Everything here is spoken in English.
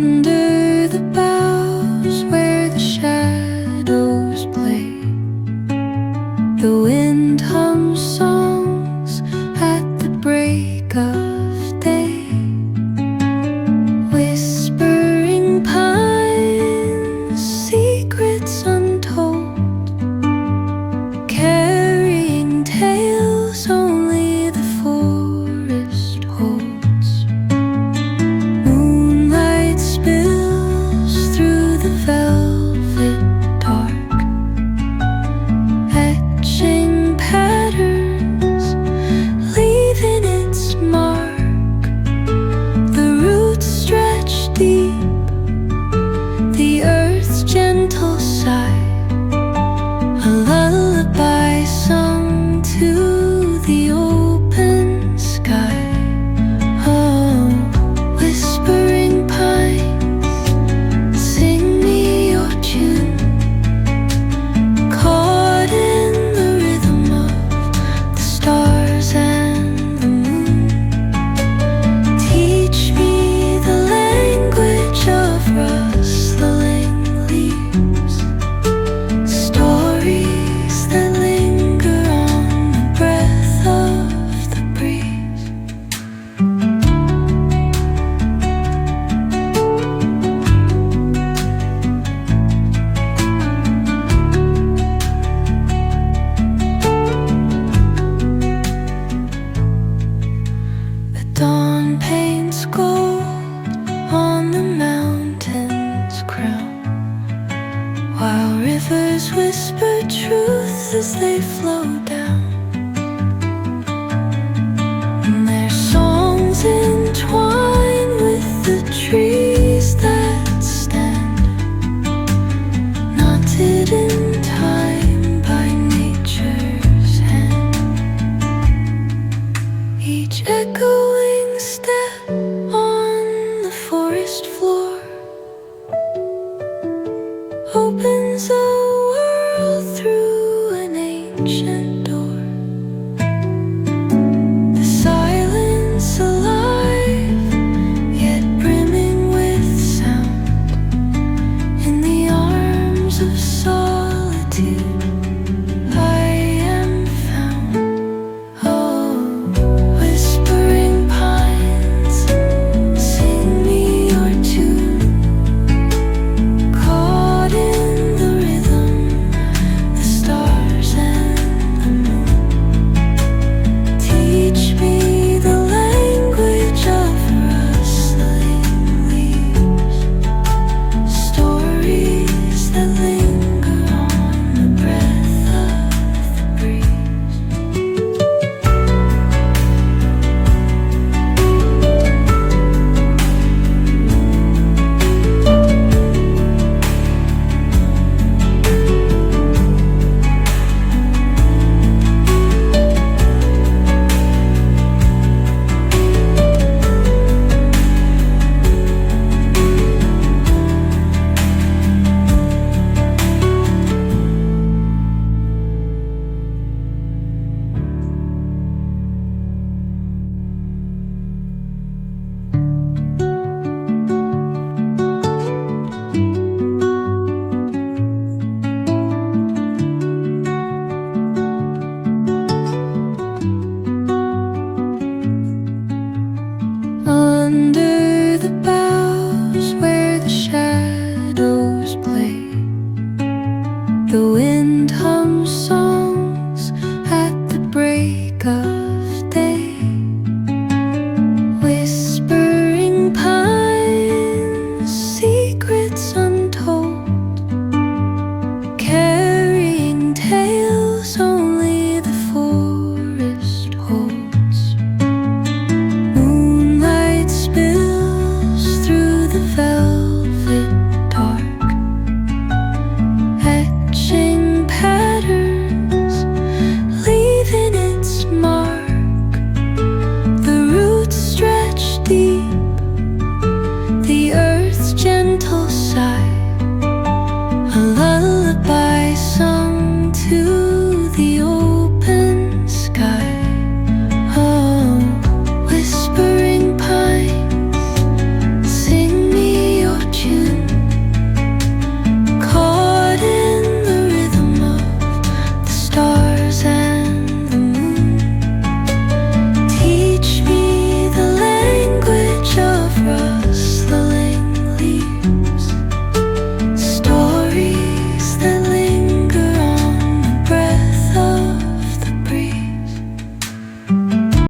Under the boughs where the shadows play, the wind hums songs at the break of day. Whispering pines, secrets untold, carrying tales only the forest holds. Moonlight spills through the velvet dark, etching patterns, leaving its mark. The roots stretch deep, the earth's gentle sigh, a lullaby sung to the open sky. Oh, whispering pines, sing me your tune, caught in the rhythm of the stars and the moon. Teach me the language of rustling leaves, stories that linger on the breath of the breeze. The dawn paints gold on the mountain's crown, while rivers whisper truth as they flow down. And their songs entwine with the trees that stand, knotted in time by nature's hand. Each echoing step on the forest floor opens up